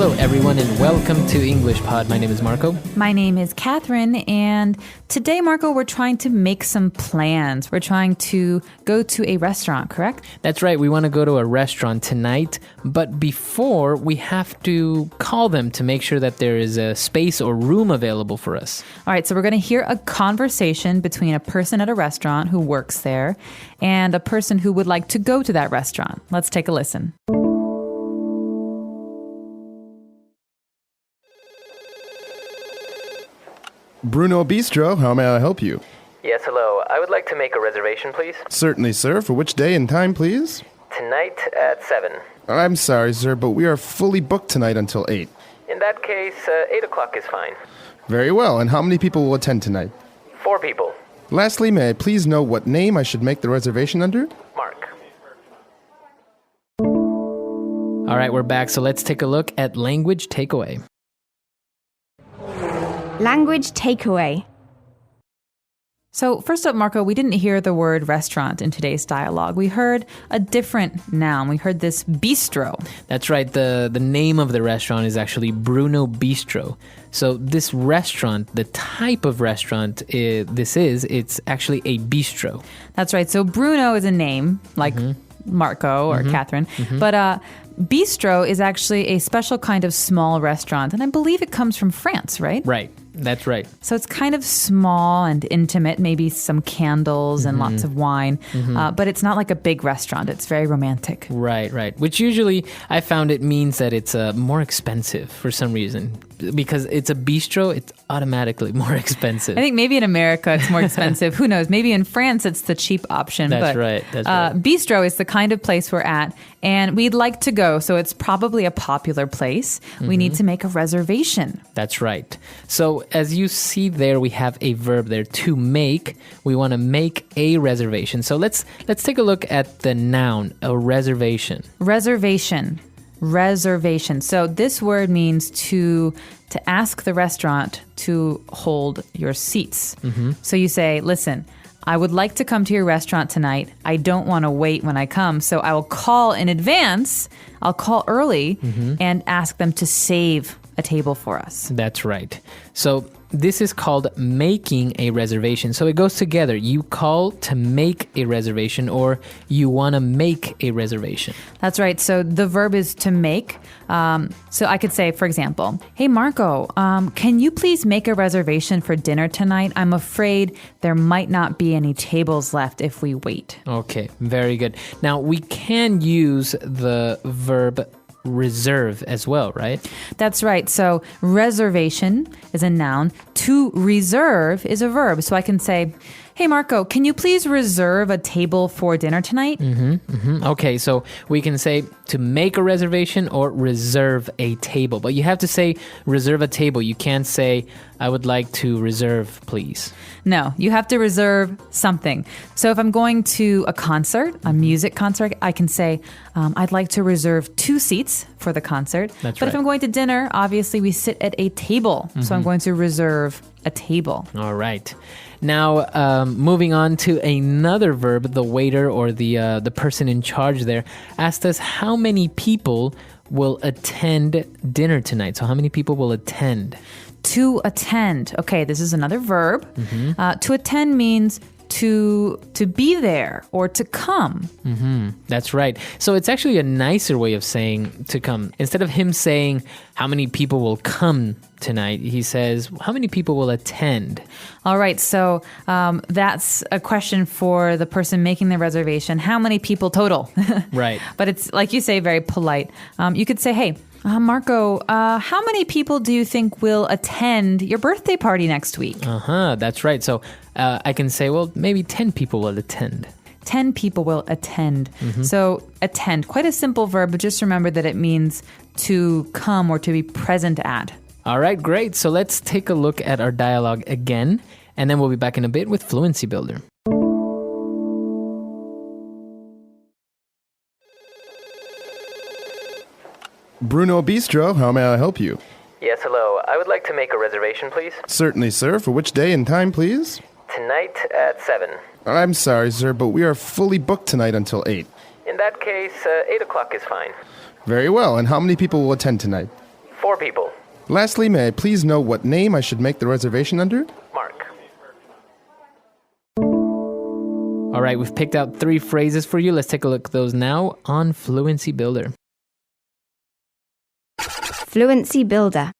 Hello, everyone, and welcome to English Pod. My name is Marco. My name is Catherine, and today, Marco, we're trying to make some plans. We're trying to go to a restaurant, correct? That's right. We want to go to a restaurant tonight, but before, we have to call them to make sure that there is a space or room available for us. All right, so we're going to hear a conversation between a person at a restaurant who works there and a person who would like to go to that restaurant. Let's take a listen. Bruno Bistro, how may I help you? Yes, hello. I would like to make a reservation, please. Certainly, sir. For which day and time, please? Tonight at 7. I'm sorry, sir, but we are fully booked tonight until 8. In that case, 8 o'clock is fine. Very well. And how many people will attend tonight? 4 people. Lastly, may I please know what name I should make the reservation under? Mark. All right, we're back. So let's take a look at language takeaway. Language takeaway. So first up, Marco, we didn't hear the word restaurant in today's dialogue. We heard a different noun. We heard this bistro. That's right. The name of the restaurant is actually Bruno Bistro. So this restaurant, the type of restaurant it's actually a bistro. That's right. So Bruno is a name, like Marco or Catherine. But bistro is actually a special kind of small restaurant. And I believe it comes from France, right? Right. That's right. So it's kind of small and intimate, maybe some candles and lots of wine, but it's not like a big restaurant. It's very romantic. Right. Which usually I found it means that it's more expensive for some reason. Because it's a bistro, it's automatically more expensive. I think maybe in America it's more expensive. Who knows? Maybe in France it's the cheap option. That's right. Bistro is the kind of place we're at, and we'd like to go, so it's probably a popular place. We need to make a reservation. That's right. So as you see there, we have a verb there, to make. We want to make a reservation. So let's take a look at the noun, a reservation. Reservation. So this word means to ask the restaurant to hold your seats. So you say, listen, I would like to come to your restaurant tonight. I don't want to wait when I come, so I will call in advance. I'll call early and ask them to save a table for us. That's right. So this is called making a reservation. So it goes together. You call to make a reservation, or you want to make a reservation. That's right. So the verb is to make. So I could say, for example, hey, Marco, can you please make a reservation for dinner tonight? I'm afraid there might not be any tables left if we wait. Okay, very good. Now, we can use the verb reserve as well, right? That's right. So reservation is a noun. To reserve is a verb. So I can say, hey, Marco, can you please reserve a table for dinner tonight? Okay, so we can say to make a reservation or reserve a table. But you have to say reserve a table. You can't say, I would like to reserve, please. No, you have to reserve something. So if I'm going to a concert, a music concert, I can say, I'd like to reserve 2 seats for the concert. That's but right. if I'm going to dinner, obviously we sit at a table. So I'm going to reserve a table. All right. Now, moving on to another verb, the waiter or the person in charge there asked us how many people will attend dinner tonight. So how many people will attend? To attend. Okay, this is another verb. To attend means to be there or to come. That's right. So it's actually a nicer way of saying to come. Instead of him saying how many people will come tonight, he says how many people will attend. All right, so that's a question for the person making the reservation. How many people total? Right. But it's, like you say, very polite. You could say, hey, Marco, how many people do you think will attend your birthday party next week? That's right. So I can say, well, maybe 10 people will attend. 10 people will attend. So attend, quite a simple verb, but just remember that it means to come or to be present at. All right, great. So let's take a look at our dialogue again, and then we'll be back in a bit with Fluency Builder. Bruno Bistro, how may I help you? Yes, hello. I would like to make a reservation, please. Certainly, sir. For which day and time, please? Tonight at 7. I'm sorry, sir, but we are fully booked tonight until 8. In that case, 8 o'clock is fine. Very well. And how many people will attend tonight? 4 people. Lastly, may I please know what name I should make the reservation under? Mark. All right, we've picked out 3 phrases for you. Let's take a look at those now on Fluency Builder. Fluency Builder.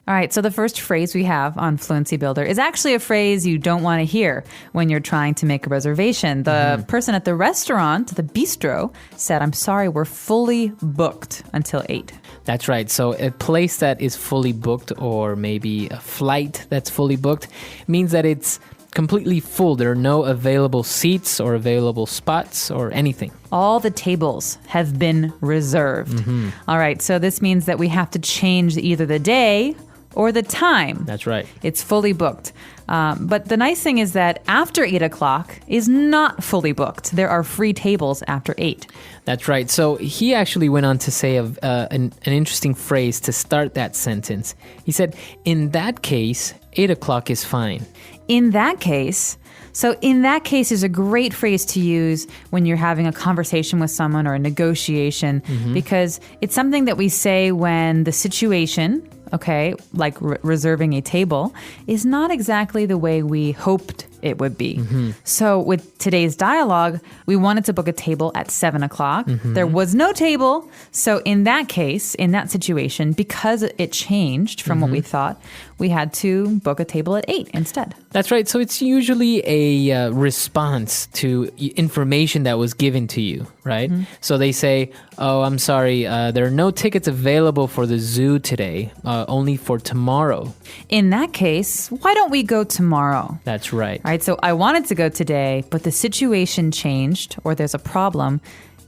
All right, so the first phrase we have on Fluency Builder is actually a phrase you don't want to hear when you're trying to make a reservation. The person at the restaurant, the bistro, said, I'm sorry, we're fully booked until 8. That's right. So a place that is fully booked, or maybe a flight that's fully booked, means that it's completely full. There are no available seats or available spots or anything. All the tables have been reserved. All right, so this means that we have to change either the day or the time. That's right. It's fully booked. But the nice thing is that after 8 o'clock is not fully booked. There are free tables after 8. That's right. So he actually went on to say an interesting phrase to start that sentence. He said, in that case, 8 o'clock is fine. In that case, so in that case is a great phrase to use when you're having a conversation with someone or a negotiation, because it's something that we say when the situation, okay, like reserving a table, is not exactly the way we hoped it would be. So with today's dialogue, we wanted to book a table at 7 o'clock. There was no table. So in that case, in that situation, because it changed from what we thought, we had to book a table at 8 instead. That's right. So it's usually a response to information that was given to you, right? So they say, oh, I'm sorry, there are no tickets available for the zoo today, only for tomorrow. In that case, why don't we go tomorrow? That's right. All right, so I wanted to go today, but the situation changed or there's a problem.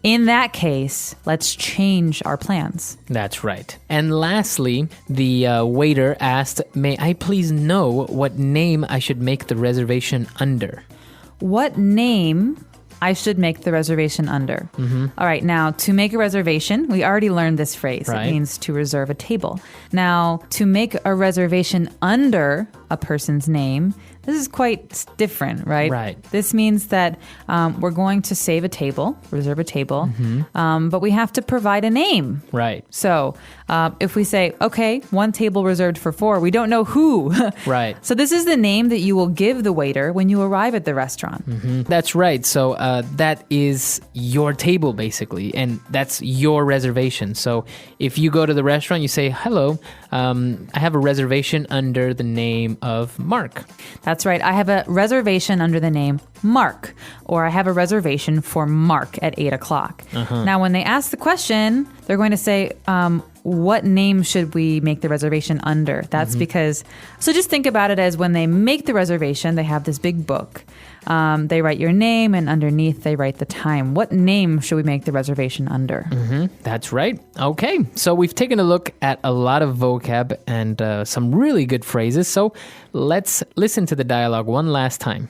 In that case, let's change our plans. That's right. And lastly, the waiter asked, may I please know what name I should make the reservation under? What name I should make the reservation under? All right, now to make a reservation, we already learned this phrase. Right. It means to reserve a table. Now, to make a reservation under a person's name, this is quite different, right? Right. This means that we're going to save a table, reserve a table, but we have to provide a name. Right. So if we say, okay, 1 table reserved for 4, we don't know who. Right. So this is the name that you will give the waiter when you arrive at the restaurant. That's right. So that is your table, basically, and that's your reservation. So if you go to the restaurant, you say, hello, I have a reservation under the name of Mark. That's right. I have a reservation under the name Mark, or I have a reservation for Mark at 8 o'clock. Now, when they ask the question, they're going to say, what name should we make the reservation under? That's because, so just think about it as when they make the reservation, they have this big book. They write your name, and underneath they write the time. What name should we make the reservation under? That's right. Okay, so we've taken a look at a lot of vocab and some really good phrases. So let's listen to the dialogue one last time.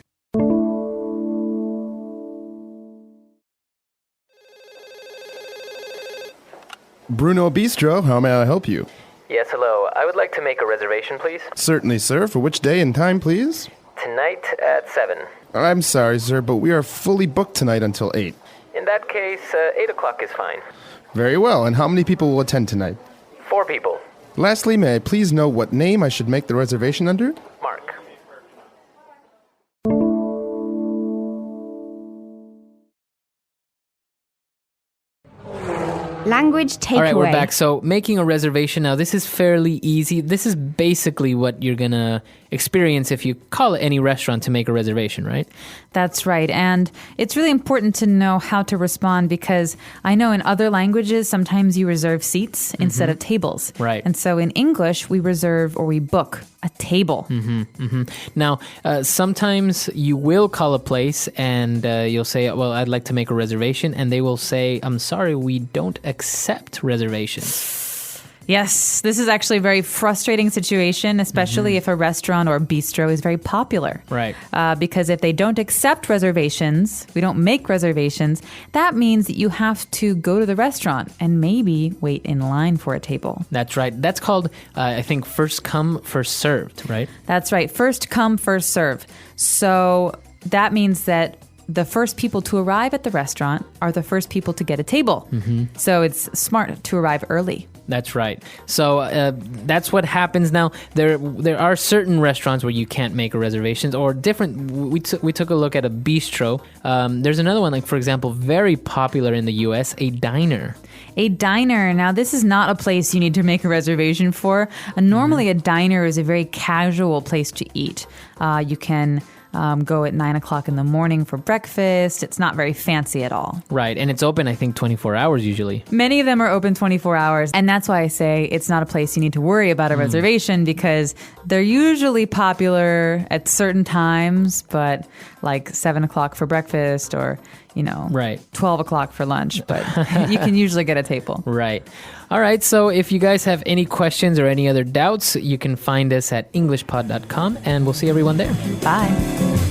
Bruno Bistro, how may I help you? Yes, hello. I would like to make a reservation, please. Certainly, sir. For which day and time, please? Tonight at 7. I'm sorry, sir, but we are fully booked tonight until 8. In that case, 8 o'clock is fine. Very well. And how many people will attend tonight? 4 people. Lastly, may I please know what name I should make the reservation under? Mark. Language takeaway. All right, we're back. So making a reservation now, this is fairly easy. This is basically what you're going to experience if you call any restaurant to make a reservation, right? That's right. And it's really important to know how to respond, because I know in other languages, sometimes you reserve seats instead of tables. Right. And so in English, we reserve or we book a table. Now, sometimes you will call a place and you'll say, well, I'd like to make a reservation. And they will say, I'm sorry, we don't accept reservations. Yes, this is actually a very frustrating situation, especially if a restaurant or bistro is very popular. Right. Because if they don't accept reservations, we don't make reservations, that means that you have to go to the restaurant and maybe wait in line for a table. That's right. That's called, I think, first come, first served, right? That's right. First come, first serve. So that means that the first people to arrive at the restaurant are the first people to get a table. So it's smart to arrive early. That's right. So that's what happens now. There are certain restaurants where you can't make a reservations, or different. We took a look at a bistro. There's another one, like for example, very popular in the U.S., a diner. A diner. Now, this is not a place you need to make a reservation for. Normally, a diner is a very casual place to eat. You can go at 9 o'clock in the morning for breakfast. It's not very fancy at all. Right. And it's open, I think, 24 hours usually. Many of them are open 24 hours. And that's why I say it's not a place you need to worry about a reservation, because they're usually popular at certain times, but like 7 o'clock for breakfast or, right. 12 o'clock for lunch. But you can usually get a table. Right. All right. So if you guys have any questions or any other doubts, you can find us at EnglishPod.com, and we'll see everyone there. Bye.